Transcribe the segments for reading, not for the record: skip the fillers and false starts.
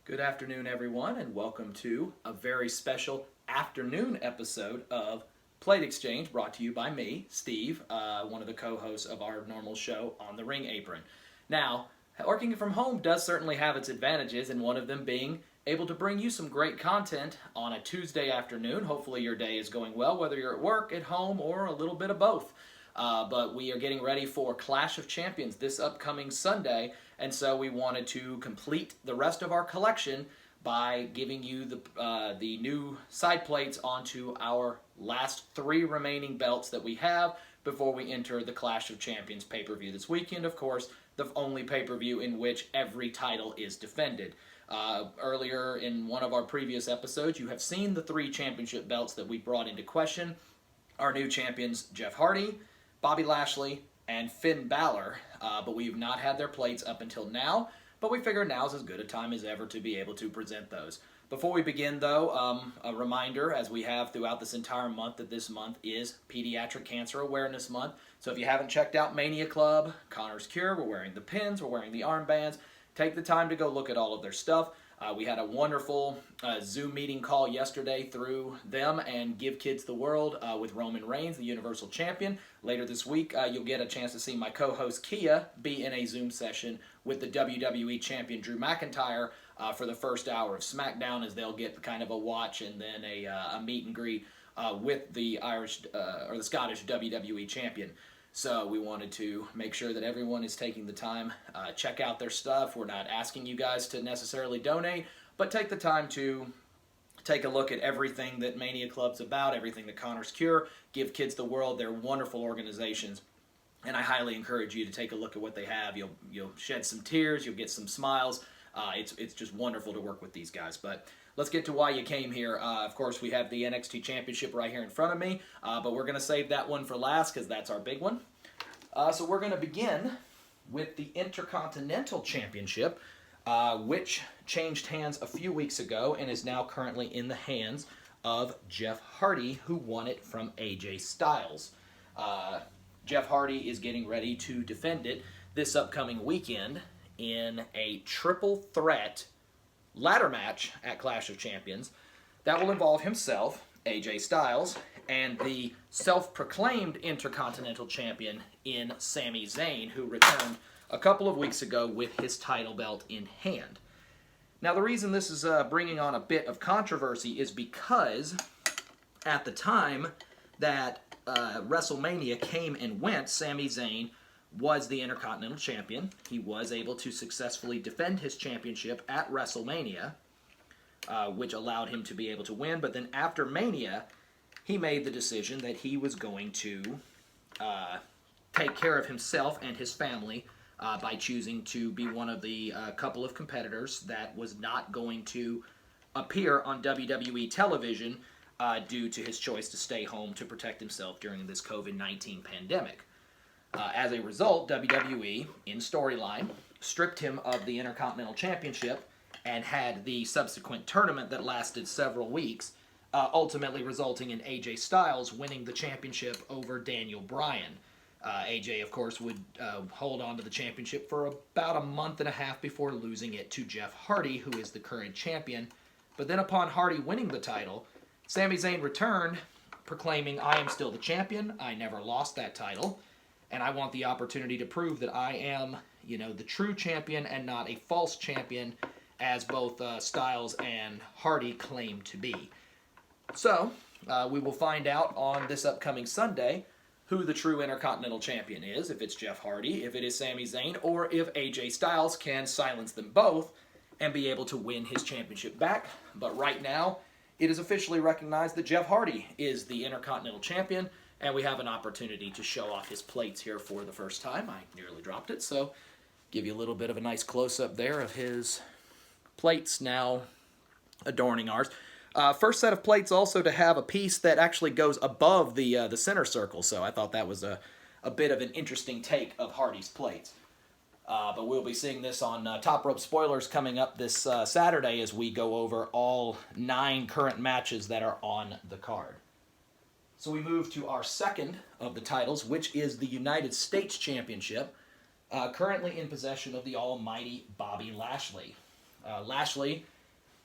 Good afternoon, everyone, and welcome to a very special afternoon episode of Plate Exchange, brought to you by me, Steve, one of the co-hosts of our normal show on the Ring Apron. Now, working from home does certainly have its advantages, and one of them being able to bring you some great content on a Tuesday afternoon. Hopefully your day is going well, whether you're at work, at home, or a little bit of both. But we are getting ready for Clash of Champions this upcoming Sunday, and so we wanted to complete the rest of our collection by giving you the new side plates onto our last 3 remaining belts that we have before we enter the Clash of Champions pay-per-view this weekend. Of course, the only pay-per-view in which every title is defended. Earlier in one of our previous episodes, you have seen the 3 championship belts that we brought into question. Our new champions, Jeff Hardy, Bobby Lashley, and Finn Balor, but we've not had their plates up until now, but we figure now's as good a time as ever to be able to present those. Before we begin, though, a reminder, as we have throughout this entire month, that this month is Pediatric Cancer Awareness Month. So if you haven't checked out Mania Club, Connor's Cure, we're wearing the pins, we're wearing the armbands, take the time to go look at all of their stuff. We had a wonderful Zoom meeting call yesterday through them and Give Kids the World with Roman Reigns, the Universal Champion. Later this week, you'll get a chance to see my co-host Kia be in a Zoom session with the WWE Champion Drew McIntyre for the first hour of Smackdown, as they'll get kind of a watch and then a meet and greet with the Irish or the Scottish WWE Champion. So we wanted to make sure that everyone is taking the time, check out their stuff. We're not asking you guys to necessarily donate, but take the time to take a look at everything that Mania Club's about, everything that Connor's Cure, Give Kids the World. They're wonderful organizations, and I highly encourage you to take a look at what they have. You'll shed some tears, you'll get some smiles. It's just wonderful to work with these guys. But let's get to why you came here. Of course, we have the NXT Championship right here in front of me, but we're going to save that one for last because that's our big one. So we're going to begin with the Intercontinental Championship, which changed hands a few weeks ago and is now currently in the hands of Jeff Hardy, who won it from AJ Styles. Jeff Hardy is getting ready to defend it this upcoming weekend in a triple threat ladder match at Clash of Champions that will involve himself, AJ Styles, and the self-proclaimed Intercontinental Champion in Sami Zayn, who returned a couple of weeks ago with his title belt in hand. Now, the reason this is bringing on a bit of controversy is because at the time that WrestleMania came and went, Sami Zayn was the Intercontinental Champion. He was able to successfully defend his championship at WrestleMania, which allowed him to be able to win. But then after Mania, he made the decision that he was going to take care of himself and his family by choosing to be one of the couple of competitors that was not going to appear on WWE television due to his choice to stay home to protect himself during this COVID-19 pandemic. As a result, WWE, in storyline, stripped him of the Intercontinental Championship and had the subsequent tournament that lasted several weeks, ultimately resulting in AJ Styles winning the championship over Daniel Bryan. AJ, of course, would hold on to the championship for about a month and a half before losing it to Jeff Hardy, who is the current champion. But then upon Hardy winning the title, Sami Zayn returned, proclaiming, "I am still the champion. I never lost that title. And I want the opportunity to prove that I am, the true champion and not a false champion, as both Styles and Hardy claim to be." So, we will find out on this upcoming Sunday who the true Intercontinental Champion is, if it's Jeff Hardy, if it is Sami Zayn, or if AJ Styles can silence them both and be able to win his championship back. But right now, it is officially recognized that Jeff Hardy is the Intercontinental Champion, and we have an opportunity to show off his plates here for the first time. I nearly dropped it, so give you a little bit of a nice close-up there of his plates now adorning ours. First set of plates also to have a piece that actually goes above the center circle, so I thought that was a bit of an interesting take of Hardy's plates. But we'll be seeing this on Top Rope Spoilers coming up this Saturday as we go over all 9 current matches that are on the card. So we move to our second of the titles, which is the United States Championship, currently in possession of the almighty Bobby Lashley. Lashley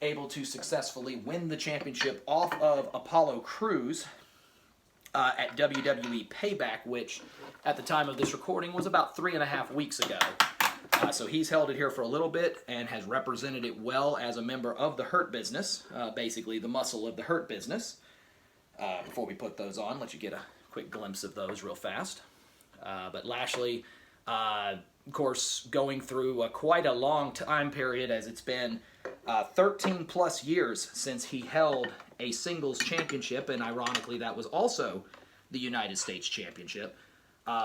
able to successfully win the championship off of Apollo Crews at WWE Payback, which at the time of this recording was about 3.5 weeks ago. So he's held it here for a little bit and has represented it well as a member of the Hurt Business, basically the muscle of the Hurt Business. Before we put those on, let you get a quick glimpse of those real fast. But Lashley, of course, going through quite a long time period, as it's been 13 plus years since he held a singles championship, and ironically that was also the United States Championship.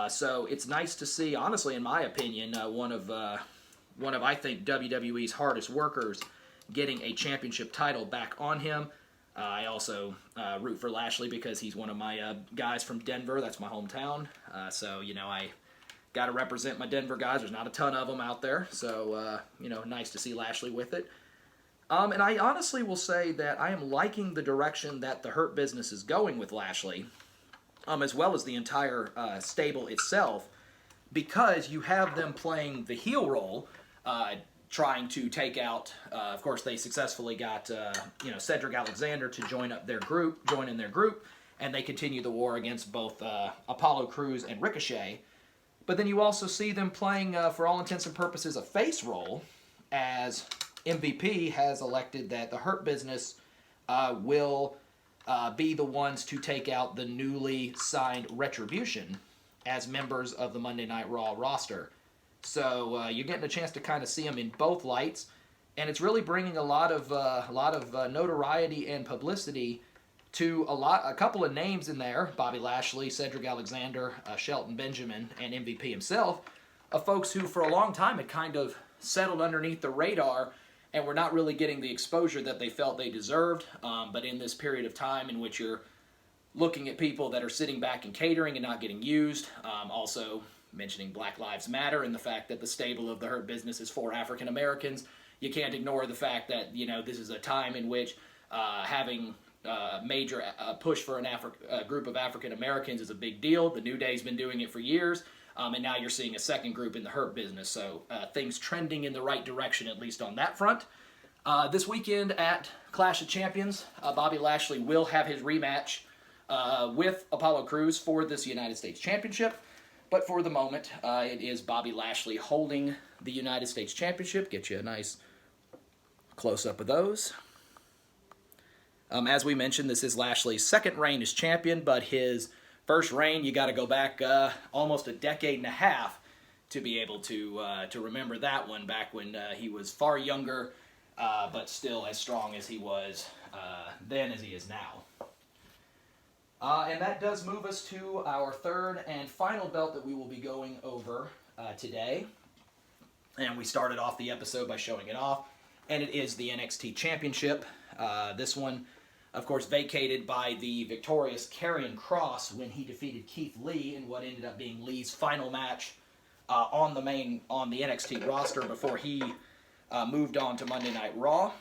So it's nice to see, honestly, in my opinion, one of I think WWE's hardest workers getting a championship title back on him. I also root for Lashley because he's one of my guys from Denver. That's my hometown. So, you know, I got to represent my Denver guys. There's not a ton of them out there. So, you know, nice to see Lashley with it. And I honestly will say that I am liking the direction that the Hurt Business is going with Lashley, as well as the entire stable itself, because you have them playing the heel role, trying to take out, of course, they successfully got, you know, Cedric Alexander to join in their group, and they continue the war against both Apollo Crews and Ricochet. But then you also see them playing, for all intents and purposes, a face role, as MVP has elected that the Hurt Business will be the ones to take out the newly signed Retribution as members of the Monday Night Raw roster. So you're getting a chance to kind of see them in both lights, and it's really bringing a lot of notoriety and publicity to a couple of names in there: Bobby Lashley, Cedric Alexander, Shelton Benjamin, and MVP himself, of folks who for a long time had kind of settled underneath the radar and were not really getting the exposure that they felt they deserved. But in this period of time in which you're looking at people that are sitting back and catering and not getting used, also mentioning Black Lives Matter and the fact that the stable of the Hurt Business is for African Americans, you can't ignore the fact that, you know, this is a time in which having a major push for a group of African Americans is a big deal. The New Day's been doing it for years, and now you're seeing a second group in the Hurt Business. So things trending in the right direction, at least on that front. This weekend at Clash of Champions, Bobby Lashley will have his rematch with Apollo Crews for this United States Championship. But for the moment, it is Bobby Lashley holding the United States Championship. Get you a nice close-up of those. As we mentioned, this is Lashley's second reign as champion, but his first reign, you got to go back almost a decade and a half to be able to remember that one, back when he was far younger, but still as strong as he was then as he is now. And that does move us to our third and final belt that we will be going over today. And we started off the episode by showing it off, and it is the NXT Championship. This one, of course, vacated by the victorious Karrion Kross when he defeated Keith Lee in what ended up being Lee's final match on the NXT roster before he moved on to Monday Night Raw.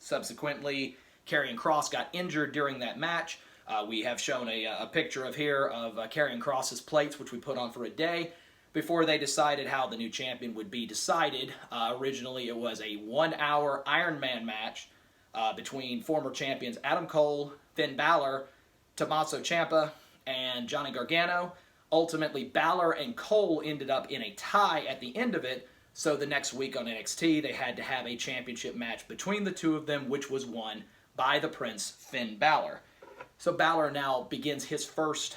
Subsequently, Karrion Kross got injured during that match. We have shown a picture of Karrion Kross's plates, which we put on for a day, before they decided how the new champion would be decided. Originally, it was a 1-hour Iron Man match between former champions Adam Cole, Finn Balor, Tommaso Ciampa, and Johnny Gargano. Ultimately, Balor and Cole ended up in a tie at the end of it, so the next week on NXT, they had to have a championship match between the two of them, which was won by the Prince, Finn Balor. So Balor now begins his first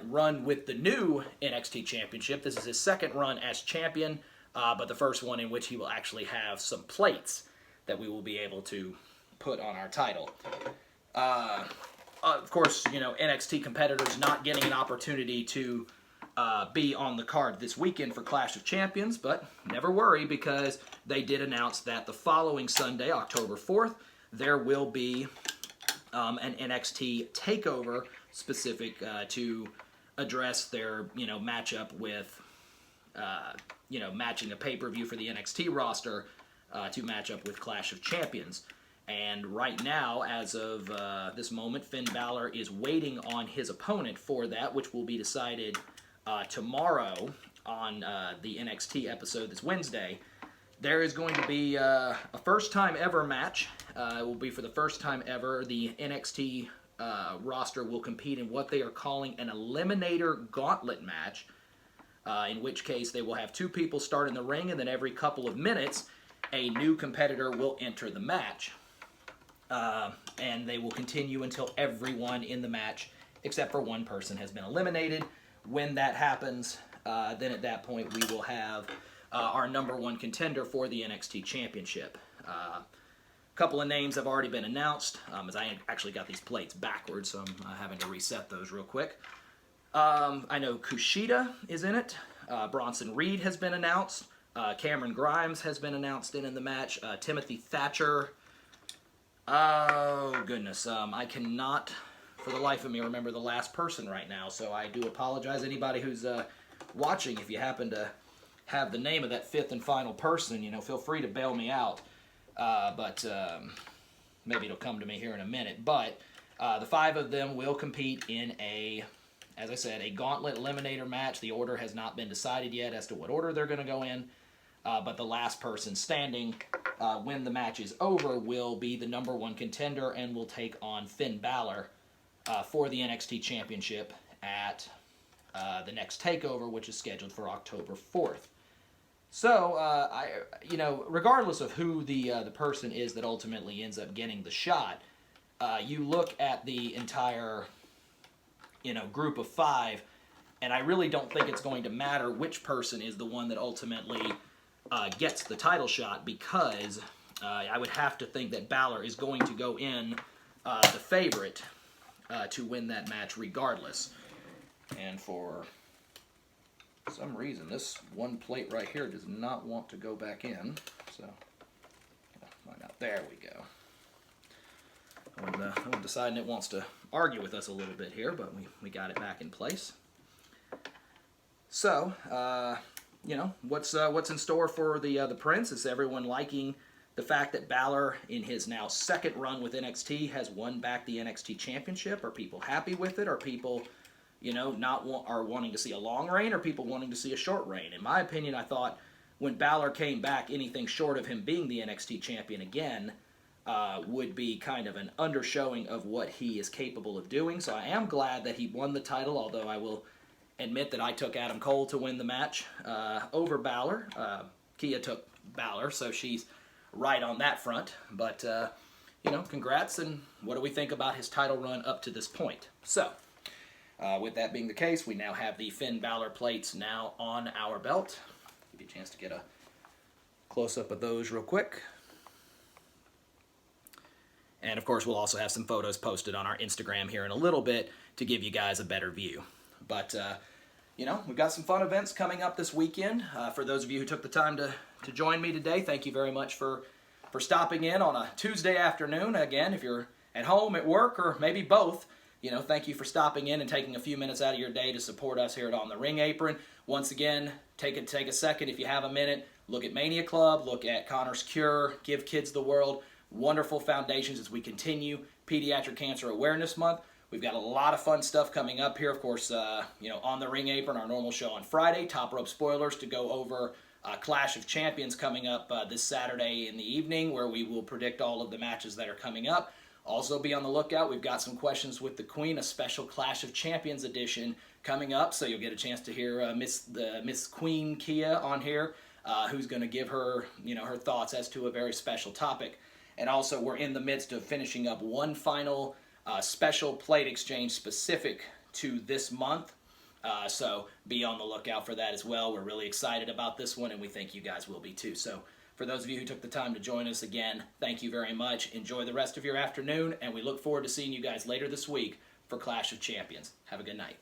run with the new NXT Championship. This is his second run as champion, but the first one in which he will actually have some plates that we will be able to put on our title. Of course, you know, NXT competitors not getting an opportunity to be on the card this weekend for Clash of Champions, but never worry, because they did announce that the following Sunday, October 4th, there will be an NXT takeover specific to address their, matchup with, matching a pay-per-view for the NXT roster to match up with Clash of Champions. And right now, as of this moment, Finn Balor is waiting on his opponent for that, which will be decided tomorrow on the NXT episode this Wednesday. there is going to be a first-time ever match. It will be for the first time ever. The NXT roster will compete in what they are calling an Eliminator Gauntlet match, in which case they will have 2 people start in the ring, and then every couple of minutes, a new competitor will enter the match. And they will continue until everyone in the match, except for one person, has been eliminated. When that happens, then at that point we will have our #1 contender for the NXT Championship. A couple of names have already been announced, as I actually got these plates backwards, so I'm having to reset those real quick. I know Kushida is in it. Bronson Reed has been announced. Cameron Grimes has been announced in the match. Timothy Thatcher. Oh, goodness. I cannot, for the life of me, remember the last person right now, so I do apologize. Anybody who's watching, if you happen to have the name of that 5th and final person, feel free to bail me out. But maybe it'll come to me here in a minute. But the 5 of them will compete in as I said, a gauntlet eliminator match. The order has not been decided yet as to what order they're going to go in. But the last person standing when the match is over will be the #1 contender and will take on Finn Balor for the NXT Championship at the next takeover, which is scheduled for October 4th. So, regardless of who the person is that ultimately ends up getting the shot, you look at the entire, group of 5, and I really don't think it's going to matter which person is the one that ultimately gets the title shot, because I would have to think that Balor is going to go in the favorite to win that match regardless. And for some reason, this one plate right here does not want to go back in. So, find out. There we go. I'm deciding it wants to argue with us a little bit here, but we got it back in place. So, what's in store for the Prince? Is everyone liking the fact that Balor, in his now 2nd run with NXT, has won back the NXT Championship? Are people happy with it? Are people, are wanting to see a long reign? Or people wanting to see a short reign? In my opinion, I thought when Balor came back, anything short of him being the NXT champion again would be kind of an undershowing of what he is capable of doing. So I am glad that he won the title, although I will admit that I took Adam Cole to win the match over Balor. Kia took Balor, so she's right on that front. But, congrats, and what do we think about his title run up to this point? So, with that being the case, we now have the Finn Balor plates now on our belt. Give you a chance to get a close-up of those real quick. And, of course, we'll also have some photos posted on our Instagram here in a little bit to give you guys a better view. But, we've got some fun events coming up this weekend. For those of you who took the time to join me today, thank you very much for stopping in on a Tuesday afternoon. Again, if you're at home, at work, or maybe both, thank you for stopping in and taking a few minutes out of your day to support us here at On the Ring Apron. Once again, take a second if you have a minute. Look at Mania Club, look at Connor's Cure, Give Kids the World. Wonderful foundations as we continue Pediatric Cancer Awareness Month. We've got a lot of fun stuff coming up here. Of course, On the Ring Apron, our normal show on Friday. Top Rope Spoilers to go over Clash of Champions coming up this Saturday in the evening, where we will predict all of the matches that are coming up. Also be on the lookout. We've got some questions with the Queen, a special Clash of Champions edition coming up. So you'll get a chance to hear Miss Queen Kia on here, who's going to give her, her thoughts as to a very special topic. And also, we're in the midst of finishing up one final special plate exchange specific to this month. So be on the lookout for that as well. We're really excited about this one, and we think you guys will be too. So for those of you who took the time to join us again, thank you very much. Enjoy the rest of your afternoon, and we look forward to seeing you guys later this week for Clash of Champions. Have a good night.